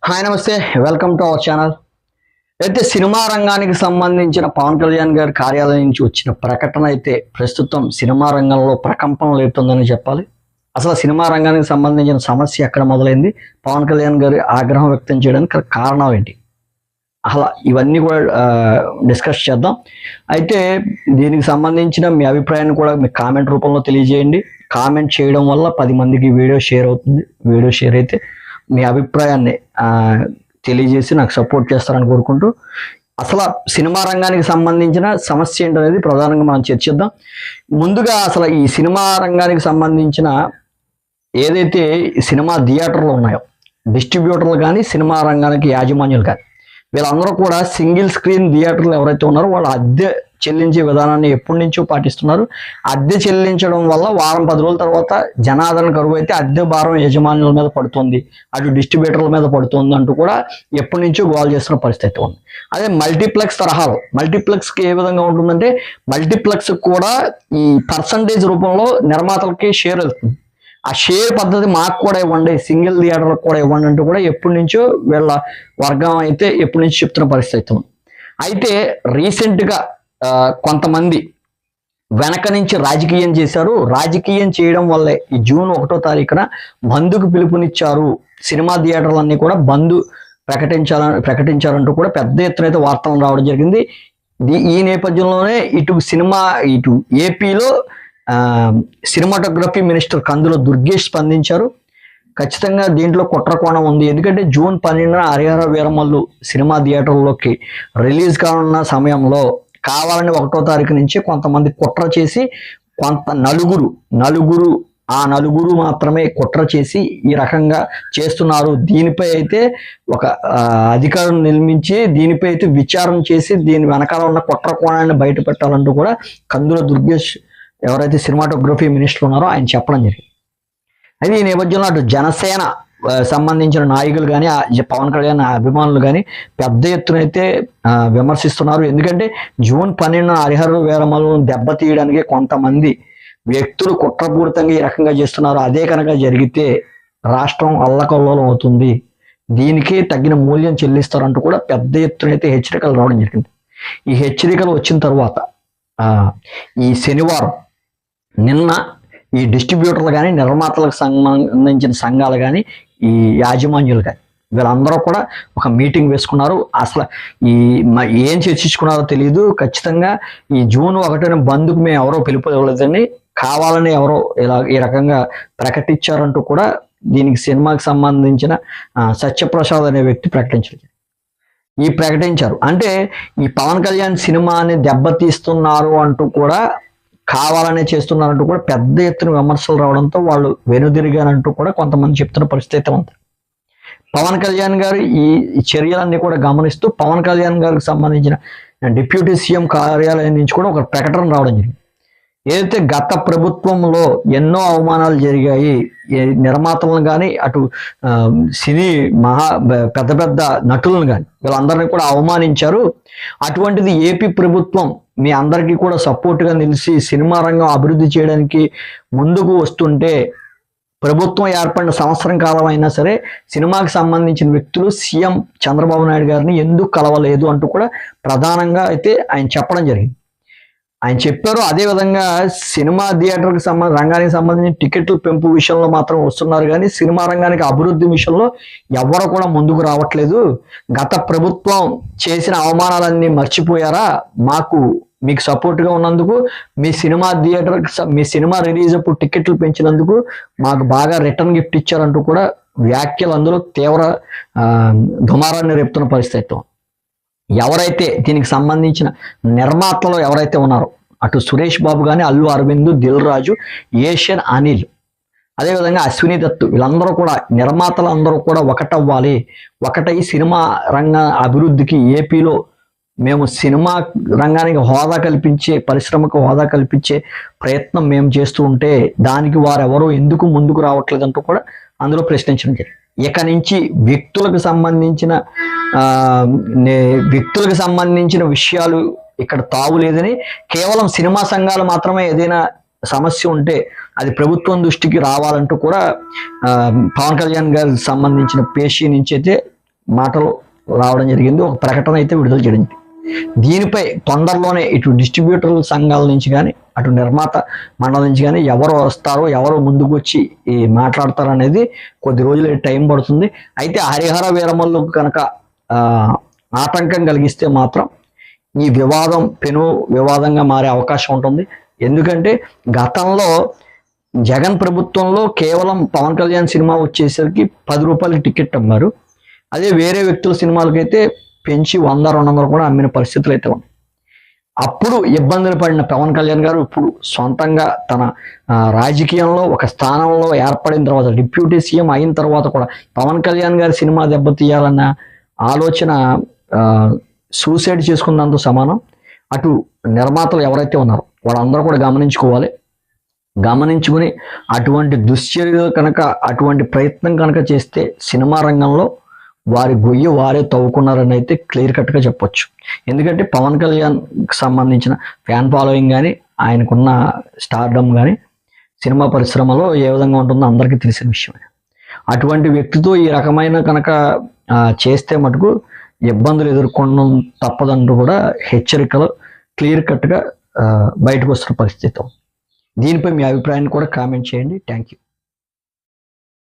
Hi నమస్తే, welcome to our channel. అయితే cinema రంగానికి సంబంధించిన పవన్ కళ్యాణ్ గారి కార్యాలయం నుంచి వచ్చిన ప్రకటన అయితే ప్రస్తుతం సినిమా రంగంలో ప్రకంపన లేపుతుందని చెప్పాలి. అసలు సినిమా రంగానికి సంబంధించిన సమస్య ఎక్కడ మొదలైంది, పవన్ కళ్యాణ్ గారి ఆగ్రహం వ్యక్తం చేయడానికి కారణం ఏంటి, అసలు ఇవన్నీ కూడా డిస్కస్ చేద్దాం. అయితే దీనికి సంబంధించిన మీ అభిప్రాయాన్ని కూడా మీ కామెంట్ రూపంలో తెలియజేయండి. కామెంట్ చేయడం వల్ల 10 మందికి వీడియో షేర్ అవుతుంది. వీడియో షేర్ అయితే మీ అభిప్రాయాన్ని తెలియజేసి నాకు సపోర్ట్ చేస్తారని కోరుకుంటూ, అసలు సినిమా రంగానికి సంబంధించిన సమస్య ఏంటనేది ప్రధానంగా మనం చర్చిద్దాం. ముందుగా అసలు ఈ సినిమా రంగానికి సంబంధించిన ఏదైతే సినిమా థియేటర్లు ఉన్నాయో, డిస్ట్రిబ్యూటర్లు కానీ సినిమా రంగానికి యాజమాన్యులు కానీ, వీళ్ళందరూ కూడా సింగిల్ స్క్రీన్ థియేటర్లు ఎవరైతే ఉన్నారో వాళ్ళు అద్దె చెల్లించే విధానాన్ని ఎప్పటి నుంచో పాటిస్తున్నారు. అద్దె చెల్లించడం వల్ల వారం 10 రోజుల తర్వాత జనాదరణ కరువు అయితే అద్దె భారం యజమానుల మీద పడుతుంది, అటు డిస్ట్రిబ్యూటర్ల మీద పడుతుంది అంటూ కూడా ఎప్పటి నుంచో గోల్ చేస్తున్న పరిస్థితి ఉంది. అదే మల్టీప్లెక్స్ తరహాలో, మల్టీప్లెక్స్కి ఏ విధంగా ఉంటుందంటే మల్టీప్లెక్స్ కూడా ఈ పర్సంటేజ్ రూపంలో నిర్మాతలకి షేర్ వెళ్తుంది. ఆ షేర్ పద్ధతి మాకు కూడా ఇవ్వండి, సింగిల్ థియేటర్లకు కూడా ఇవ్వండి అంటూ కూడా ఎప్పటి నుంచో వీళ్ళ వర్గం అయితే ఎప్పటి నుంచో చెప్తున్న పరిస్థితి ఉంది. అయితే రీసెంట్గా కొంతమంది వెనక నుంచి రాజకీయం చేశారు. రాజకీయం చేయడం వల్లే ఈ జూన్ 1వ తారీఖున బంద్కు పిలుపునిచ్చారు. సినిమా థియేటర్లన్నీ కూడా బంద్ ప్రకటించారంటూ కూడా పెద్ద ఎత్తున అయితే వార్తలు రావడం జరిగింది. ఈ నేపథ్యంలోనే ఇటు ఏపీలో సినిమాటోగ్రఫీ మినిస్టర్ కందుల దుర్గేష్ స్పందించారు. ఖచ్చితంగా దీంట్లో కుట్ర కోణం ఉంది. ఎందుకంటే జూన్ 12న హరిహర వీరమల్లు సినిమా థియేటర్లోకి రిలీజ్ కానున్న సమయంలో కావాలని 1వ తారీఖు నుంచి కొంతమంది కుట్ర చేసి నలుగురు మాత్రమే కుట్ర చేసి ఈ రకంగా చేస్తున్నారు. దీనిపై అయితే ఒక అధికారం నిర్మించి దీనిపై అయితే విచారణ చేసి దీని వెనకాల ఉన్న కుట్ర కోణాన్ని బయట పెట్టాలంటూ కూడా కందుల దుర్గేష్ ఎవరైతే సినిమాటోగ్రఫీ మినిస్టర్ ఉన్నారో ఆయన చెప్పడం జరిగింది. అయితే ఈ నేపథ్యంలో అటు జనసేన సంబంధించిన నాయకులు కానీ పవన్ కళ్యాణ్ అభిమానులు కానీ పెద్ద ఎత్తున అయితే విమర్శిస్తున్నారు. ఎందుకంటే జూన్ 12న హరిహర వీరమల్లును దెబ్బతీయడానికి కొంతమంది వ్యక్తులు కుట్రపూరితంగా ఈ రకంగా చేస్తున్నారు. అదే కనుక జరిగితే రాష్ట్రం అల్లకల్లోలం అవుతుంది, దీనికి తగిన మూల్యం చెల్లిస్తారంటూ కూడా పెద్ద ఎత్తున అయితే హెచ్చరికలు రావడం జరిగింది. ఈ హెచ్చరికలు వచ్చిన తర్వాత ఈ శనివారం నిన్న ఈ డిస్ట్రిబ్యూటర్లు కానీ నిర్మాతలకు సంబంధించిన సంఘాలు కానీ ఈ యాజమాన్యులు కానీ వీళ్ళందరూ కూడా ఒక మీటింగ్ వేసుకున్నారు. అసలు ఏం చర్చించుకున్నారో తెలియదు. ఖచ్చితంగా ఈ జూన్ 1న బంద్కు మేము ఎవరో పిలుపులేదని కావాలని ఎవరో ఈ రకంగా ప్రకటించారంటూ కూడా దీనికి సినిమాకి సంబంధించిన సత్యప్రసాద్ అనే వ్యక్తి ప్రకటించారు. అంటే ఈ పవన్ కళ్యాణ్ సినిమాని దెబ్బతీస్తున్నారు అంటూ కూడా కావాలనే చేస్తున్నారంటూ కూడా పెద్ద ఎత్తున విమర్శలు రావడంతో వాళ్ళు వెనుదిరిగానంటూ కూడా కొంతమంది చెప్తున్న పరిస్థితి ఉంది. పవన్ కళ్యాణ్ గారు ఈ చర్యలన్నీ కూడా గమనిస్తూ పవన్ కళ్యాణ్ గారికి సంబంధించిన డిప్యూటీ సీఎం కార్యాలయం నుంచి కూడా ఒక ప్రకటన రావడం జరిగింది. ఏదైతే గత ప్రభుత్వంలో ఎన్నో అవమానాలు జరిగాయి, నిర్మాతలను కానీ అటు సినీ పెద్ద నటులను కానీ వీళ్ళందరినీ కూడా అవమానించారు. అటువంటిది ఏపీ ప్రభుత్వం మీ అందరికీ కూడా సపోర్ట్గా నిలిచి సినిమా రంగం అభివృద్ధి చేయడానికి ముందుకు వస్తుంటే ప్రభుత్వం ఏర్పడిన సంవత్సరం కాలం అయినా సరే సినిమాకి సంబంధించిన వ్యక్తులు సీఎం చంద్రబాబు నాయుడు గారిని ఎందుకు కలవలేదు అంటూ కూడా ప్రధానంగా అయితే ఆయన చెప్పడం జరిగింది. ఆయన చెప్పారు. అదేవిధంగా సినిమా థియేటర్కి రంగానికి సంబంధించిన టికెట్ల పెంపు విషయంలో మాత్రం వస్తున్నారు, కానీ సినిమా రంగానికి అభివృద్ధి విషయంలో ఎవరు కూడా ముందుకు రావట్లేదు. గత ప్రభుత్వం చేసిన అవమానాలన్నీ మర్చిపోయారా? మీకు సపోర్ట్గా ఉన్నందుకు, మీ సినిమా రిలీజ్ అప్పుడు టికెట్లు పెంచినందుకు మాకు బాగా రిటర్న్ గిఫ్ట్ ఇచ్చారంటూ కూడా వ్యాఖ్యలు అందులో తీవ్ర దుమారాన్ని రేపుతున్న పరిస్థితి. ఎవరైతే దీనికి సంబంధించిన నిర్మాతలు ఎవరైతే ఉన్నారో అటు సురేష్ బాబు కానీ, అల్లు అరవింద్, దిల్ రాజు, ఏషియన్ అనిల్, అదేవిధంగా అశ్విని దత్తు, వీళ్ళందరూ కూడా నిర్మాతలు అందరూ కూడా ఒకటై సినిమా రంగ అభివృద్ధికి ఏపీలో మేము సినిమా రంగానికి పరిశ్రమకు హోదా కల్పించే ప్రయత్నం మేము చేస్తూ ఉంటే దానికి వారెవరూ ఎందుకు ముందుకు రావట్లేదంటూ కూడా అందులో ప్రశ్నించడం జరిగింది. ఇక నుంచి వ్యక్తులకు సంబంధించిన విషయాలు ఇక్కడ తావు లేదని, కేవలం సినిమా సంఘాలు మాత్రమే ఏదైనా సమస్య ఉంటే అది ప్రభుత్వం దృష్టికి రావాలంటూ కూడా పవన్ కళ్యాణ్ గారికి సంబంధించిన పేషీ నుంచి అయితే మాటలు రావడం జరిగింది, ఒక ప్రకటన అయితే విడుదల చేయడం. దీనిపై తొందరలోనే ఇటు డిస్ట్రిబ్యూటర్ల సంఘాల నుంచి కానీ అటు నిర్మాత మండలి నుంచి కానీ ఎవరు వస్తారో ఎవరు ముందుకు వచ్చి ఈ మాట్లాడతారో అనేది కొద్ది రోజులు టైం పడుతుంది. అయితే హరిహర వీరమల్లుకు కనుక ఆటంకం కలిగిస్తే మాత్రం ఈ వివాదం పెను వివాదంగా మారే అవకాశం ఉంటుంది. ఎందుకంటే గతంలో జగన్ ప్రభుత్వంలో కేవలం పవన్ కళ్యాణ్ సినిమా వచ్చేసరికి 10 రూపాయలకి టికెట్ అమ్మారు. అదే వేరే వ్యక్తుల సినిమాలకైతే పెంచి 100-200 కూడా అమ్మిన పరిస్థితులు అయితే ఉన్నాయి. అప్పుడు ఇబ్బందులు పడిన పవన్ కళ్యాణ్ గారు ఇప్పుడు సొంతంగా తన రాజకీయంలో ఒక స్థానంలో ఏర్పడిన తర్వాత డిప్యూటీ సీఎం అయిన తర్వాత కూడా పవన్ కళ్యాణ్ గారి సినిమా దెబ్బతీయాలన్న ఆలోచన సూసైడ్ చేసుకున్నందుకు సమానం. అటు నిర్మాతలు ఎవరైతే ఉన్నారో వాళ్ళందరూ కూడా గమనించుకుని అటువంటి దుశ్చర్యలు కనుక అటువంటి ప్రయత్నం కనుక చేస్తే సినిమా రంగంలో వారి గొయ్యి వారే తవ్వుకున్నారని అయితే క్లియర్ కట్గా చెప్పొచ్చు. ఎందుకంటే పవన్ కళ్యాణ్కి సంబంధించిన ఫ్యాన్ ఫాలోయింగ్ కానీ ఆయనకున్న స్టార్డమ్ కానీ సినిమా పరిశ్రమలో ఏ విధంగా ఉంటుందో అందరికీ తెలిసిన విషయమే. అటువంటి వ్యక్తితో ఈ రకమైన కనుక చేస్తే మటుకు ఇబ్బందులు ఎదుర్కొనడం తప్పదంటూ కూడా హెచ్చరికలు క్లియర్ కట్గా బయటకు వస్తున్న పరిస్థితి. దీనిపై మీ అభిప్రాయాన్ని కూడా కామెంట్ చేయండి. Thank you.